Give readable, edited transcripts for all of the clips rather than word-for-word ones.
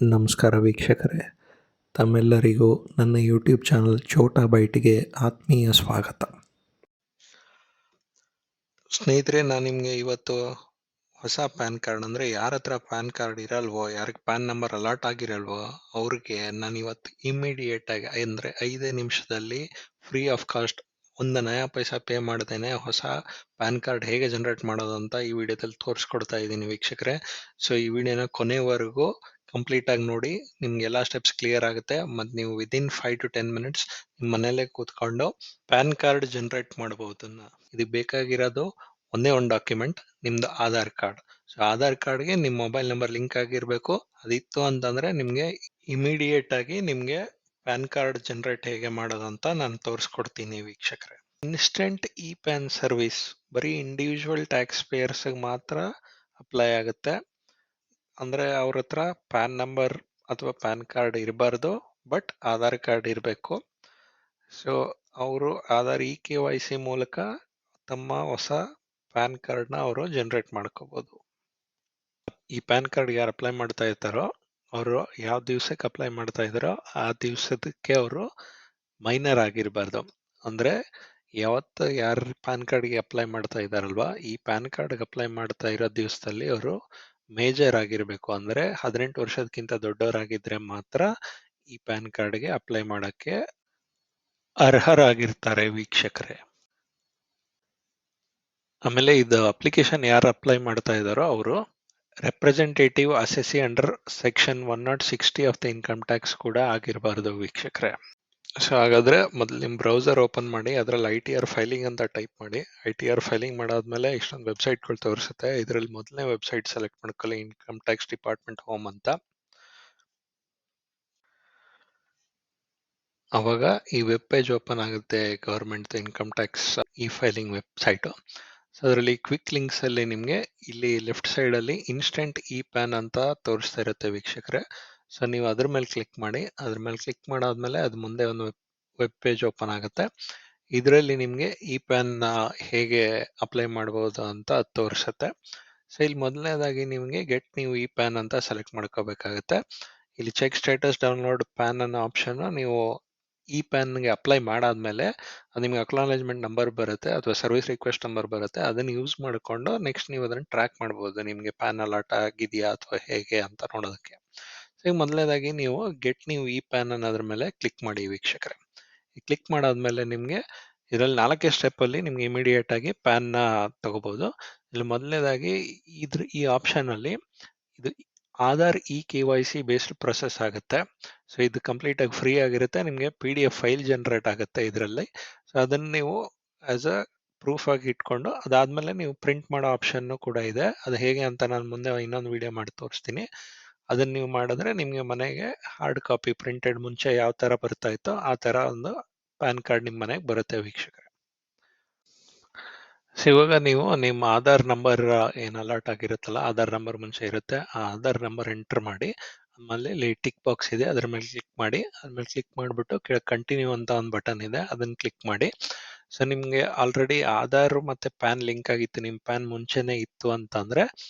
ನಮಸ್ಕಾರ ವೀಕ್ಷಕರೇ, ತಮ್ಮೆಲ್ಲರಿಗೂ ನನ್ನ ಯೂಟ್ಯೂಬ್ ಚಾನಲ್ ಛೋಟಾಬೈಟ್ಗೆ ಆತ್ಮೀಯ ಸ್ವಾಗತ. ಸ್ನೇಹಿತರೆ, ನಾನು ನಿಮಗೆ ಇವತ್ತು ಹೊಸ ಪ್ಯಾನ್ ಕಾರ್ಡ್ ಅಂದರೆ ಯಾರ ಹತ್ರ ಪ್ಯಾನ್ ಕಾರ್ಡ್ ಇರಲ್ವೋ, ಯಾರಿಗೆ ಪ್ಯಾನ್ ನಂಬರ್ ಅಲಾಟ್ ಆಗಿರಲ್ವೋ ಅವ್ರಿಗೆ ನಾನು ಇವತ್ತು ಇಮಿಡಿಯೇಟ್ ಆಗಿ ಅಂದರೆ 5 ನಿಮಿಷದಲ್ಲಿ ಫ್ರೀ ಆಫ್ ಕಾಸ್ಟ್ ಒಂದು ನಯಾ ಪೈಸಾ ಪೇ ಮಾಡ್ದೇನೆ ಹೊಸ ಪ್ಯಾನ್ ಕಾರ್ಡ್ ಹೇಗೆ ಜನರೇಟ್ ಮಾಡೋದು ಅಂತ ಈ ವಿಡಿಯೋದಲ್ಲಿ ತೋರಿಸ್ಕೊಡ್ತಾ ಇದ್ದೀನಿ ವೀಕ್ಷಕರೇ. ಸೊ ಈ ವಿಡಿಯೋನ ಕೊನೆವರೆಗೂ ಕಂಪ್ಲೀಟ್ ಆಗಿ ನೋಡಿ, ನಿಮ್ಗೆ ಎಲ್ಲಾ ಸ್ಟೆಪ್ಸ್ ಕ್ಲಿಯರ್ ಆಗುತ್ತೆ. ಮತ್ತು ನೀವು ವಿದಿನ್ 5 to 10 minutes ನಿಮ್ಮ ಮನೇಲೆ ಕೂತ್ಕೊಂಡು ಪ್ಯಾನ್ ಕಾರ್ಡ್ ಜನರೇಟ್ ಮಾಡಬಹುದು. ಇದಕ್ಕೆ ಬೇಕಾಗಿರೋದು ಒಂದೇ ಒಂದು ಡಾಕ್ಯುಮೆಂಟ್, ನಿಮ್ದು ಆಧಾರ್ ಕಾರ್ಡ್. ಸೊ ಆಧಾರ್ ಕಾರ್ಡ್ಗೆ ನಿಮ್ಮ ಮೊಬೈಲ್ ನಂಬರ್ ಲಿಂಕ್ ಆಗಿರ್ಬೇಕು. ಅದಿತ್ತು ಅಂತಂದ್ರೆ ನಿಮ್ಗೆ ಇಮಿಡಿಯೇಟ್ ಆಗಿ ನಿಮ್ಗೆ ಪ್ಯಾನ್ ಕಾರ್ಡ್ ಜನರೇಟ್ ಹೇಗೆ ಮಾಡೋದು ಅಂತ ನಾನು ತೋರಿಸ್ಕೊಡ್ತೀನಿ ವೀಕ್ಷಕರೇ. ಇನ್ಸ್ಟೆಂಟ್ ಇ ಪ್ಯಾನ್ ಸರ್ವಿಸ್ ಬರೀ ಇಂಡಿವಿಜುವಲ್ ಟ್ಯಾಕ್ಸ್ ಪೇಯರ್ಸ್ ಮಾತ್ರ ಅಪ್ಲೈ ಆಗುತ್ತೆ. ಅಂದ್ರೆ ಅವ್ರ ಹತ್ರ ಪ್ಯಾನ್ ನಂಬರ್ ಅಥವಾ ಪ್ಯಾನ್ ಕಾರ್ಡ್ ಇರಬಾರ್ದು, ಬಟ್ ಆಧಾರ್ ಕಾರ್ಡ್ ಇರಬೇಕು. ಸೊ ಅವರು ಆಧಾರ್ KYC ಮೂಲಕ ತಮ್ಮ ಹೊಸ ಪ್ಯಾನ್ ಕಾರ್ಡ್ ನ ಅವರು ಜನರೇಟ್ ಮಾಡ್ಕೋಬಹುದು. ಈ ಪ್ಯಾನ್ ಕಾರ್ಡ್ ಯಾರು ಅಪ್ಲೈ ಮಾಡ್ತಾ ಇರ್ತಾರೋ ಅವರು ಯಾವ ದಿವಸಕ್ಕೆ ಅಪ್ಲೈ ಮಾಡ್ತಾ ಇದ್ದಾರೋ ಆ ದಿವಸಕ್ಕೆ ಅವರು ಮೈನರ್ ಆಗಿರಬಾರ್ದು. ಅಂದ್ರೆ ಯಾವತ್ತು ಯಾರು ಪ್ಯಾನ್ ಕಾರ್ಡ್ಗೆ ಅಪ್ಲೈ ಮಾಡ್ತಾ ಇದ್ದಾರಲ್ವಾ, ಈ ಪ್ಯಾನ್ ಕಾರ್ಡ್ಗೆ ಅಪ್ಲೈ ಮಾಡ್ತಾ ಇರೋ ದಿವಸದಲ್ಲಿ ಅವರು ಮೇಜರ್ ಆಗಿರ್ಬೇಕು. ಅಂದ್ರೆ 18 ವರ್ಷದಕ್ಕಿಂತ ದೊಡ್ಡವರಾಗಿದ್ರೆ ಮಾತ್ರ ಈ ಪ್ಯಾನ್ ಕಾರ್ಡ್ಗೆ ಅಪ್ಲೈ ಮಾಡಕ್ಕೆ ಅರ್ಹರಾಗಿರ್ತಾರೆ ವೀಕ್ಷಕರೇ. ಆಮೇಲೆ ಇದು ಅಪ್ಲಿಕೇಶನ್ ಯಾರು ಅಪ್ಲೈ ಮಾಡ್ತಾ ಇದ್ದಾರೋ ಅವರು representative assessee under section 160 of the income tax ಕೂಡ ಆಗಿರಬಾರ್ದು ವೀಕ್ಷಕರೇ. ಸೊ ಹಾಗಾದ್ರೆ ಮೊದಲು ನಿಮ್ಮ ಬ್ರೌಸರ್ ಓಪನ್ ಮಾಡಿ, ಅದರಲ್ಲಿ ITR ಫೈಲಿಂಗ್ ಅಂತ ಟೈಪ್ ಮಾಡಿ. ITR ಫೈಲಿಂಗ್ ಮಾಡಾದ್ಮೇಲೆ ಇಷ್ಟೊಂದು ವೆಬ್ಸೈಟ್ಗಳು ತೋರಿಸುತ್ತೆ. ಇದರಲ್ಲಿ ಮೊದಲನೇ ವೆಬ್ಸೈಟ್ ಸೆಲೆಕ್ಟ್ ಮಾಡ್ಕೊಳ್ಳಿ, ಇನ್ಕಮ್ ಟ್ಯಾಕ್ಸ್ ಡಿಪಾರ್ಟ್ಮೆಂಟ್ ಹೋಮ್ ಅಂತ. ಅವಾಗ ಈ ವೆಬ್ ಪೇಜ್ ಓಪನ್ ಆಗುತ್ತೆ, government income tax E filing website. So ಅದರಲ್ಲಿ ಕ್ವಿಕ್ ಲಿಂಕ್ಸ್ ಅಲ್ಲಿ ನಿಮ್ಗೆ ಇಲ್ಲಿ ಲೆಫ್ಟ್ ಸೈಡ್ ಅಲ್ಲಿ ಇನ್ಸ್ಟೆಂಟ್ ಇ ಪ್ಯಾನ್ ಅಂತ ತೋರಿಸ್ತಾ ಇರುತ್ತೆ ವೀಕ್ಷಕರೇ. ಸೊ ನೀವು ಅದ್ರ ಮೇಲೆ ಕ್ಲಿಕ್ ಮಾಡಿ. ಅದ್ರ ಮೇಲೆ ಕ್ಲಿಕ್ ಮಾಡಾದ್ಮೇಲೆ ಅದು ಮುಂದೆ ಒಂದು ವೆಬ್ ಪೇಜ್ ಓಪನ್ ಆಗುತ್ತೆ. ಇದರಲ್ಲಿ ನಿಮ್ಗೆ ಇ ಪ್ಯಾನ್ ಹೇಗೆ ಅಪ್ಲೈ ಮಾಡಬಹುದು ಅಂತ ತೋರಿಸುತ್ತೆ. ಸೊ ಇಲ್ಲಿ ಮೊದಲನೇದಾಗಿ ನಿಮ್ಗೆ ಗೆಟ್ ನ್ಯೂ ಇ ಪ್ಯಾನ್ ಅಂತ ಸೆಲೆಕ್ಟ್ ಮಾಡ್ಕೋಬೇಕಾಗುತ್ತೆ. ಇಲ್ಲಿ ಚೆಕ್ ಸ್ಟೇಟಸ್ ಡೌನ್ಲೋಡ್ ಪ್ಯಾನ್ ಅನ್ನೋ ಆಪ್ಷನ್ ನೀವು ಇ ಪ್ಯಾನ್ಗೆ ಅಪ್ಲೈ ಮಾಡಾದ್ಮೇಲೆ ನಿಮ್ಗೆ ಅಕ್ನಾಲೇಜ್ಮೆಂಟ್ ನಂಬರ್ ಬರುತ್ತೆ ಅಥವಾ ಸರ್ವಿಸ್ ರಿಕ್ವೆಸ್ಟ್ ನಂಬರ್ ಬರುತ್ತೆ. ಅದನ್ನ ಯೂಸ್ ಮಾಡಿಕೊಂಡು ನೆಕ್ಸ್ಟ್ ನೀವು ಅದನ್ನ ಟ್ರ್ಯಾಕ್ ಮಾಡಬಹುದು, ನಿಮ್ಗೆ ಪ್ಯಾನ್ ಅಲಾಟ್ ಆಗಿದೆಯಾ ಅಥವಾ ಹೇಗೆ ಅಂತ ನೋಡೋದಕ್ಕೆ. ಈಗ ಮೊದಲನೇದಾಗಿ ನೀವು ಗೆಟ್ ನ್ಯೂ ಇ ಪ್ಯಾನ್ ಅನ್ನೋದ್ರ ಮೇಲೆ ಕ್ಲಿಕ್ ಮಾಡಿ ವೀಕ್ಷಕರೇ. ಕ್ಲಿಕ್ ಮಾಡಾದ್ಮೇಲೆ ನಿಮ್ಗೆ ಇದರಲ್ಲಿ 4 ಸ್ಟೆಪ್ ಅಲ್ಲಿ ನಿಮ್ಗೆ ಇಮಿಡಿಯೇಟ್ ಆಗಿ ಪ್ಯಾನ್ ನ ತಗೋಬಹುದು. ಇಲ್ಲಿ ಮೊದಲನೇದಾಗಿ ಈ ಆಪ್ಷನ್ ಅಲ್ಲಿ ಇದು ಆಧಾರ್ KYC ಬೇಸ್ಡ್ ಪ್ರೊಸೆಸ್ ಆಗುತ್ತೆ. ಸೊ ಇದು ಕಂಪ್ಲೀಟ್ ಆಗಿ ಫ್ರೀ ಆಗಿರುತ್ತೆ. ನಿಮ್ಗೆ PDF ಫೈಲ್ ಜನರೇಟ್ ಆಗುತ್ತೆ ಇದರಲ್ಲಿ. ಸೊ ಅದನ್ನ ನೀವು ಆಸ್ ಅ ಪ್ರೂಫ್ ಆಗಿ ಇಟ್ಕೊಂಡು ಅದಾದ್ಮೇಲೆ ನೀವು ಪ್ರಿಂಟ್ ಮಾಡೋ ಆಪ್ಷನ್ ಕೂಡ ಇದೆ. ಅದು ಹೇಗೆ ಅಂತ ನಾನು ಮುಂದೆ ಇನ್ನೊಂದು ವಿಡಿಯೋ ಮಾಡಿ ತೋರಿಸ್ತೀನಿ. ಅದನ್ನ ನೀವು ಮಾಡಿದ್ರೆ ನಿಮ್ಗೆ ಮನೆಗೆ ಹಾರ್ಡ್ ಕಾಪಿ ಪ್ರಿಂಟೆಡ್ ಮುಂಚೆ ಯಾವ ತರ ಬರ್ತಾ ಇತ್ತೋ ಆ ತರ ಒಂದು ಪ್ಯಾನ್ ಕಾರ್ಡ್ ನಿಮ್ ಮನೆಗೆ ಬರುತ್ತೆ ವೀಕ್ಷಕರೇ. ಸೊ ಇವಾಗ ನೀವು ನಿಮ್ಮ ಆಧಾರ್ ನಂಬರ್ ಏನ್ ಅಲಾಟ್ ಆಗಿರುತ್ತಲ್ಲ, ಆಧಾರ್ ನಂಬರ್ ಮುಂಚೆ ಇರುತ್ತೆ, ಆ ಆಧಾರ್ ನಂಬರ್ ಎಂಟರ್ ಮಾಡಿ. ಆಮೇಲೆ ಇಲ್ಲಿ ಟಿಕ್ ಬಾಕ್ಸ್ ಇದೆ, ಅದ್ರ ಮೇಲೆ ಕ್ಲಿಕ್ ಮಾಡಿ. ಅದ್ಮೇಲೆ ಕ್ಲಿಕ್ ಮಾಡಿಬಿಟ್ಟು ಕೆಳಗೆ ಕಂಟಿನ್ಯೂ ಅಂತ ಒಂದು ಬಟನ್ ಇದೆ, ಅದನ್ನ ಕ್ಲಿಕ್ ಮಾಡಿ. ಸೊ ನಿಮ್ಗೆ ಆಲ್ರೆಡಿ ಆಧಾರ್ ಮತ್ತೆ ಪ್ಯಾನ್ ಲಿಂಕ್ ಆಗಿತ್ತು, ನಿಮ್ ಪ್ಯಾನ್ ಮುಂಚೆನೆ ಇತ್ತು ಅಂತಂದ್ರೆ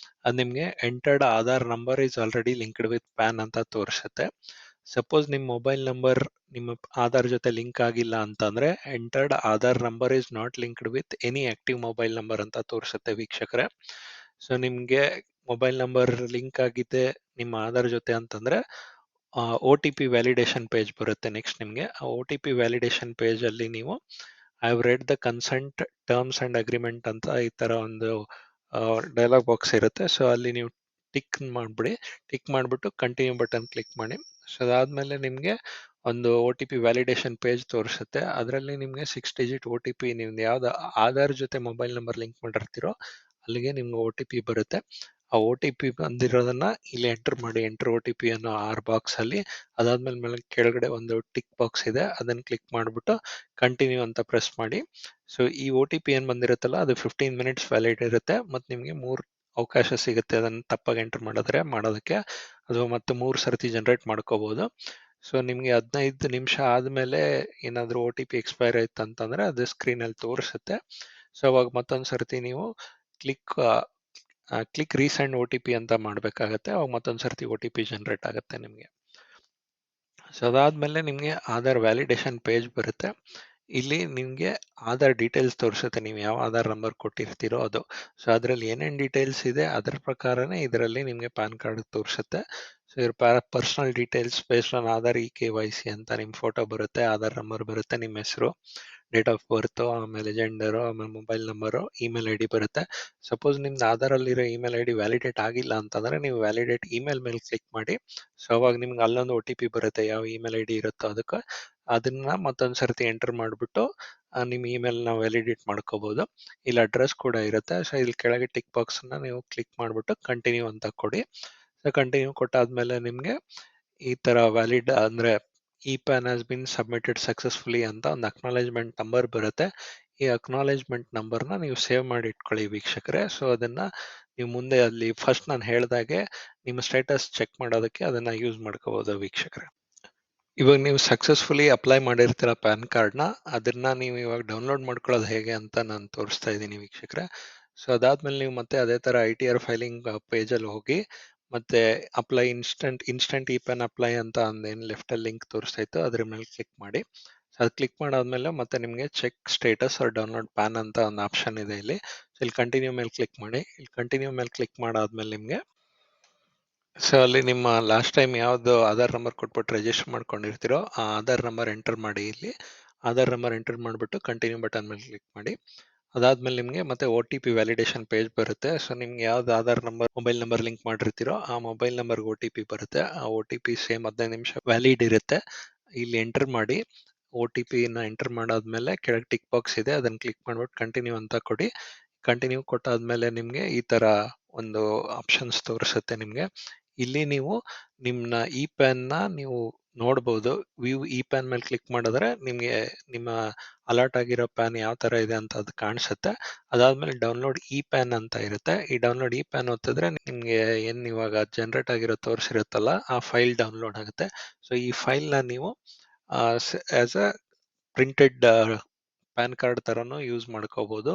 ಅದು ನಿಮ್ಗೆ entered Aadhaar number is already linked with PAN ಅಂತ ತೋರಿಸುತ್ತೆ. ಸಪೋಸ್ ನಿಮ್ ಮೊಬೈಲ್ ನಂಬರ್ ನಿಮ್ಮ ಆಧಾರ್ ಜೊತೆ ಲಿಂಕ್ ಆಗಿಲ್ಲ ಅಂತಂದ್ರೆ entered Aadhaar number is not linked with any active mobile number ಅಂತ ತೋರಿಸುತ್ತೆ ವೀಕ್ಷಕರೇ. ಸೊ ನಿಮ್ಗೆ ಮೊಬೈಲ್ ನಂಬರ್ ಲಿಂಕ್ ಆಗಿದೆ ನಿಮ್ಮ ಆಧಾರ್ ಜೊತೆ ಅಂತಂದ್ರೆ OTP ವ್ಯಾಲಿಡೇಷನ್ ಪೇಜ್ ಬರುತ್ತೆ. ನೆಕ್ಸ್ಟ್ ನಿಮ್ಗೆ ಆ OTP ವ್ಯಾಲಿಡೇಷನ್ ಪೇಜ್ ಅಲ್ಲಿ ನೀವು I have read the consent terms and agreement ಅಂತ ಈ ತರ ಒಂದು ಡೈಲಾಗ್ ಬಾಕ್ಸ್ ಇರುತ್ತೆ. ಸೊ ಅಲ್ಲಿ ನೀವು ಟಿಕ್ ಮಾಡ್ಬಿಡಿ. ಟಿಕ್ ಮಾಡಿಬಿಟ್ಟು ಕಂಟಿನ್ಯೂ ಬಟನ್ ಕ್ಲಿಕ್ ಮಾಡಿ. ಸೊ ಅದಾದ್ಮೇಲೆ ನಿಮ್ಗೆ ಒಂದು OTP ವ್ಯಾಲಿಡೇಷನ್ ಪೇಜ್ ತೋರಿಸುತ್ತೆ. ಅದರಲ್ಲಿ ನಿಮ್ಗೆ 6 ಡಿಜಿಟ್ OTP ನಿಮ್ದು ಯಾವ್ದು ಆಧಾರ್ ಜೊತೆ ಮೊಬೈಲ್ ನಂಬರ್ ಲಿಂಕ್ ಮಾಡಿರ್ತೀರೋ ಅಲ್ಲಿಗೆ ನಿಮ್ಗೆ OTP ಬರುತ್ತೆ. ಆ OTP ಬಂದಿರೋದನ್ನ ಇಲ್ಲಿ ಎಂಟರ್ ಮಾಡಿ. ಎಂಟರ್ OTP ಅನ್ನೋ ಬಾಕ್ಸ್ ಅಲ್ಲಿ. ಅದಾದ್ಮೇಲೆ ಕೆಳಗಡೆ ಒಂದು ಟಿಕ್ ಬಾಕ್ಸ್ ಇದೆ, ಅದನ್ನ ಕ್ಲಿಕ್ ಮಾಡ್ಬಿಟ್ಟು ಕಂಟಿನ್ಯೂ ಅಂತ ಪ್ರೆಸ್ ಮಾಡಿ. ಸೊ ಈ OTP ಏನ್ ಬಂದಿರುತ್ತಲ್ಲ ಅದು 15 minutes ವ್ಯಾಲಿಡ್ ಇರುತ್ತೆ. ಮತ್ತೆ ನಿಮ್ಗೆ 3 ಅವಕಾಶ ಸಿಗುತ್ತೆ ಅದನ್ನ ತಪ್ಪಾಗಿ ಎಂಟರ್ ಮಾಡೋದಕ್ಕೆ, ಅದು ಮತ್ತೆ 3 ಸರ್ತಿ ಜನರೇಟ್ ಮಾಡ್ಕೋಬಹುದು. ಸೊ ನಿಮ್ಗೆ 15 ನಿಮಿಷ ಆದ್ಮೇಲೆ ಏನಾದ್ರು OTP ಎಕ್ಸ್ಪೈರ್ ಆಯ್ತು ಅಂತಂದ್ರೆ ಅದು ಸ್ಕ್ರೀನ್ ಅಲ್ಲಿ ತೋರಿಸುತ್ತೆ. ಸೊ ಅವಾಗ ಮತ್ತೊಂದ್ ಸರ್ತಿ ನೀವು ಕ್ಲಿಕ್ ಕ್ಲಿಕ್ ರೀಸೆಂಡ್ OTP ಅಂತ ಮಾಡಬೇಕಾಗತ್ತೆ. ಅವಾಗ ಮತ್ತೊಂದು ಸರ್ತಿ OTP ಜನರೇಟ್ ಆಗುತ್ತೆ ನಿಮಗೆ. ಸೊ ಅದಾದ್ಮೇಲೆ ನಿಮಗೆ ಆಧಾರ್ ವ್ಯಾಲಿಡೇಷನ್ ಪೇಜ್ ಬರುತ್ತೆ. ಇಲ್ಲಿ ನಿಮಗೆ ಆಧಾರ್ ಡೀಟೇಲ್ಸ್ ತೋರಿಸುತ್ತೆ, ನೀವು ಯಾವ ಆಧಾರ್ ನಂಬರ್ ಕೊಟ್ಟಿರ್ತೀರೋ ಅದು. ಸೊ ಅದರಲ್ಲಿ ಏನೇನು ಡೀಟೇಲ್ಸ್ ಇದೆ ಅದರ ಪ್ರಕಾರನೇ ಇದರಲ್ಲಿ ನಿಮಗೆ ಪ್ಯಾನ್ ಕಾರ್ಡ್ ತೋರಿಸುತ್ತೆ. ಸೊ ಇದ್ರ personal details based on Aadhaar KYC ಅಂತ ನಿಮ್ಮ ಫೋಟೋ ಬರುತ್ತೆ, ಆಧಾರ್ ನಂಬರ್ ಬರುತ್ತೆ, ನಿಮ್ಮ ಹೆಸರು, ಡೇಟ್ ಆಫ್ ಬರ್ತು, ಆಮೇಲೆ ಜೆಂಡರು, ಆಮೇಲೆ ಮೊಬೈಲ್ ನಂಬರು, ಇಮೇಲ್ ID ಬರುತ್ತೆ. ಸಪೋಸ್ ನಿಮ್ದು ಆಧಾರಲ್ಲಿರೋ ಇಮೇಲ್ ID ವ್ಯಾಲಿಡೇಟ್ ಆಗಿಲ್ಲ ಅಂತಂದರೆ ನೀವು ವ್ಯಾಲಿಡೇಟ್ ಇಮೇಲ್ ಮೇಲೆ ಕ್ಲಿಕ್ ಮಾಡಿ. ಸೊ ಅವಾಗ ನಿಮ್ಗೆ ಅಲ್ಲೊಂದು OTP ಬರುತ್ತೆ, ಯಾವ ಇಮೇಲ್ ID ಇರುತ್ತೋ ಅದಕ್ಕೆ. ಅದನ್ನ ಮತ್ತೊಂದು ಸರ್ತಿ ಎಂಟರ್ ಮಾಡಿಬಿಟ್ಟು ನಿಮ್ಮ ಇಮೇಲ್ನ ವ್ಯಾಲಿಡೇಟ್ ಮಾಡ್ಕೋಬೋದು. ಇಲ್ಲಿ ಅಡ್ರೆಸ್ ಕೂಡ ಇರುತ್ತೆ. ಸೊ ಇಲ್ಲಿ ಕೆಳಗೆ ಟಿಕ್ ಬಾಕ್ಸನ್ನ ನೀವು ಕ್ಲಿಕ್ ಮಾಡಿಬಿಟ್ಟು ಕಂಟಿನ್ಯೂ ಅಂತ ಕೊಡಿ. ಸೊ ಕಂಟಿನ್ಯೂ ಕೊಟ್ಟಾದ್ಮೇಲೆ ನಿಮಗೆ ಈ ಥರ ವ್ಯಾಲಿಡ್ ಅಂದರೆ PAN has been submitted successfully ಅಂತ ಒಂದು ಅಕ್ನಾಲೇಜ್ಮೆಂಟ್ ನಂಬರ್ ಬರುತ್ತೆ. ಈ ಅಕ್ನಾಲೇಜ್ಮೆಂಟ್ ನಂಬರ್ನ ನೀವು ಸೇವ್ ಮಾಡಿ ಇಟ್ಕೊಳ್ಳಿ ವೀಕ್ಷಕರೇ. ಸೊ ಅದನ್ನ ನೀವು ಮುಂದೆ ಅಲ್ಲಿ ಫಸ್ಟ್ ನಾನು ಹೇಳ್ದಾಗೆ ನಿಮ್ಮ ಸ್ಟೇಟಸ್ ಚೆಕ್ ಮಾಡೋದಕ್ಕೆ ಅದನ್ನ ಯೂಸ್ ಮಾಡ್ಕೋಬಹುದು ವೀಕ್ಷಕರೇ. ಇವಾಗ ನೀವು ಸಕ್ಸಸ್ಫುಲಿ ಅಪ್ಲೈ ಮಾಡಿರ್ತೀರ ಪ್ಯಾನ್ ಕಾರ್ಡ್ನ, ಅದನ್ನ ನೀವು ಇವಾಗ ಡೌನ್ಲೋಡ್ ಮಾಡ್ಕೊಳ್ಳೋದು ಹೇಗೆ ಅಂತ ನಾನು ತೋರಿಸ್ತಾ ಇದ್ದೀನಿ ವೀಕ್ಷಕರೇ. ಸೊ ಅದಾದ್ಮೇಲೆ ನೀವು ಮತ್ತೆ ಅದೇ ಥರ ITR ಫೈಲಿಂಗ್ ಪೇಜಲ್ಲಿ ಹೋಗಿ ಮತ್ತೆ ಅಪ್ಲೈ ಇನ್ಸ್ಟೆಂಟ್ PAN ಅಪ್ಲೈ ಅಂತ ಅಂದೇನು ಲೆಫ್ಟಲ್ಲಿ ಲಿಂಕ್ ತೋರಿಸ್ತಾ ಇತ್ತು ಅದ್ರ ಮೇಲೆ ಕ್ಲಿಕ್ ಮಾಡಿ. ಸೊ ಅದು ಕ್ಲಿಕ್ ಮಾಡಾದ್ಮೇಲೆ ಮತ್ತೆ ನಿಮಗೆ check status or download PAN ಅಂತ ಒಂದು ಆಪ್ಷನ್ ಇದೆ ಇಲ್ಲಿ. ಸೊ ಇಲ್ಲಿ ಕಂಟಿನ್ಯೂ ಮೇಲೆ ಕ್ಲಿಕ್ ಮಾಡಿ. ಇಲ್ಲಿ ಕಂಟಿನ್ಯೂ ಮೇಲೆ ಕ್ಲಿಕ್ ಮಾಡಾದ್ಮೇಲೆ ನಿಮಗೆ ಸೊ ಅಲ್ಲಿ ನಿಮ್ಮ ಲಾಸ್ಟ್ ಟೈಮ್ ಯಾವ್ದು ಆಧಾರ್ ನಂಬರ್ ಕೊಟ್ಬಿಟ್ಟು ರಿಜಿಸ್ಟರ್ ಮಾಡ್ಕೊಂಡಿರ್ತೀರೋ ಆ ಆಧಾರ್ ನಂಬರ್ ಎಂಟರ್ ಮಾಡಿ. ಇಲ್ಲಿ ಆಧಾರ್ ನಂಬರ್ ಎಂಟರ್ ಮಾಡಿಬಿಟ್ಟು ಕಂಟಿನ್ಯೂ ಬಟನ್ ಮೇಲೆ ಕ್ಲಿಕ್ ಮಾಡಿ. ಅದಾದ್ಮೇಲೆ ನಿಮಗೆ ಮತ್ತೆ OTP ವ್ಯಾಲಿಡೇಷನ್ ಪೇಜ್ ಬರುತ್ತೆ. ಸೊ ನಿಮ್ಗೆ ಯಾವ್ದು Aadhaar number mobile number link ಮಾಡಿರ್ತೀರೋ ಆ ಮೊಬೈಲ್ ನಂಬರ್ಗೆ OTP ಬರುತ್ತೆ. ಆ OTP ಸೇಮ್ 15 ನಿಮಿಷ ವ್ಯಾಲಿಡ್ ಇರುತ್ತೆ. ಇಲ್ಲಿ ಎಂಟರ್ ಮಾಡಿ. OTPನ ಎಂಟರ್ ಮಾಡಾದ್ಮೇಲೆ ಕೆಳಗೆ ಟಿಕ್ ಬಾಕ್ಸ್ ಇದೆ, ಅದನ್ನ ಕ್ಲಿಕ್ ಮಾಡ್ಬಿಟ್ಟು ಕಂಟಿನ್ಯೂ ಅಂತ ಕೊಡಿ. ಕಂಟಿನ್ಯೂ ಕೊಟ್ಟಾದ್ಮೇಲೆ ನಿಮಗೆ ಈ ತರ ಒಂದು ಆಪ್ಷನ್ಸ್ ತೋರಿಸುತ್ತೆ ನಿಮಗೆ. ಇಲ್ಲಿ ನೀವು ನಿಮ್ಮ PAN ನೀವು ನೋಡ್ಬೋದು. ವ್ಯೂ PAN ಮೇಲೆ ಕ್ಲಿಕ್ ಮಾಡಿದ್ರೆ ನಿಮಗೆ ನಿಮ್ಮ ಅಲಾಟ್ ಆಗಿರೋ ಪ್ಯಾನ್ ಯಾವ ತರ ಇದೆ ಅಂತ ಅದು ಕಾಣಿಸುತ್ತೆ. ಅದಾದ್ಮೇಲೆ ಡೌನ್ಲೋಡ್ PAN ಅಂತ ಇರುತ್ತೆ. ಈ ಡೌನ್ಲೋಡ್ PAN ಒತ್ತಿದ್ರೆ ನಿಮ್ಗೆ ಏನ್ ಇವಾಗ ಜನರೇಟ್ ಆಗಿರೋ ತೋರಿಸಿರುತ್ತಲ್ಲ ಆ ಫೈಲ್ ಡೌನ್ಲೋಡ್ ಆಗುತ್ತೆ. ಸೊ ಈ ಫೈಲ್ನ ನೀವು as a printed PAN card ತರನು ಯೂಸ್ ಮಾಡ್ಕೋಬಹುದು.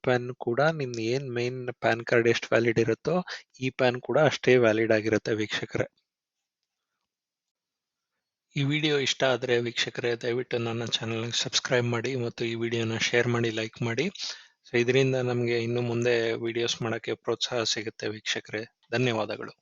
PAN ಕೂಡ ನಿಮ್ ಏನ್ ಮೇನ್ ಪ್ಯಾನ್ ಕಾರ್ಡ್ ಎಷ್ಟು ವ್ಯಾಲಿಡ್ ಇರುತ್ತೋ PAN ಕೂಡ ಅಷ್ಟೇ ವ್ಯಾಲಿಡ್ ಆಗಿರುತ್ತೆ ವೀಕ್ಷಕರೇ. ಈ ವಿಡಿಯೋ ಇಷ್ಟ ಆದರೆ ವೀಕ್ಷಕರೇ ದಯವಿಟ್ಟು ನನ್ನ ಚಾನಲ್ಗೆ ಸಬ್ಸ್ಕ್ರೈಬ್ ಮಾಡಿ ಮತ್ತು ಈ ವಿಡಿಯೋನ ಶೇರ್ ಮಾಡಿ, ಲೈಕ್ ಮಾಡಿ. ಸೊ ಇದರಿಂದ ನಮಗೆ ಇನ್ನು ಮುಂದೆ ವಿಡಿಯೋಸ್ ಮಾಡೋಕ್ಕೆ ಪ್ರೋತ್ಸಾಹ ಸಿಗುತ್ತೆ ವೀಕ್ಷಕರೇ. ಧನ್ಯವಾದಗಳು.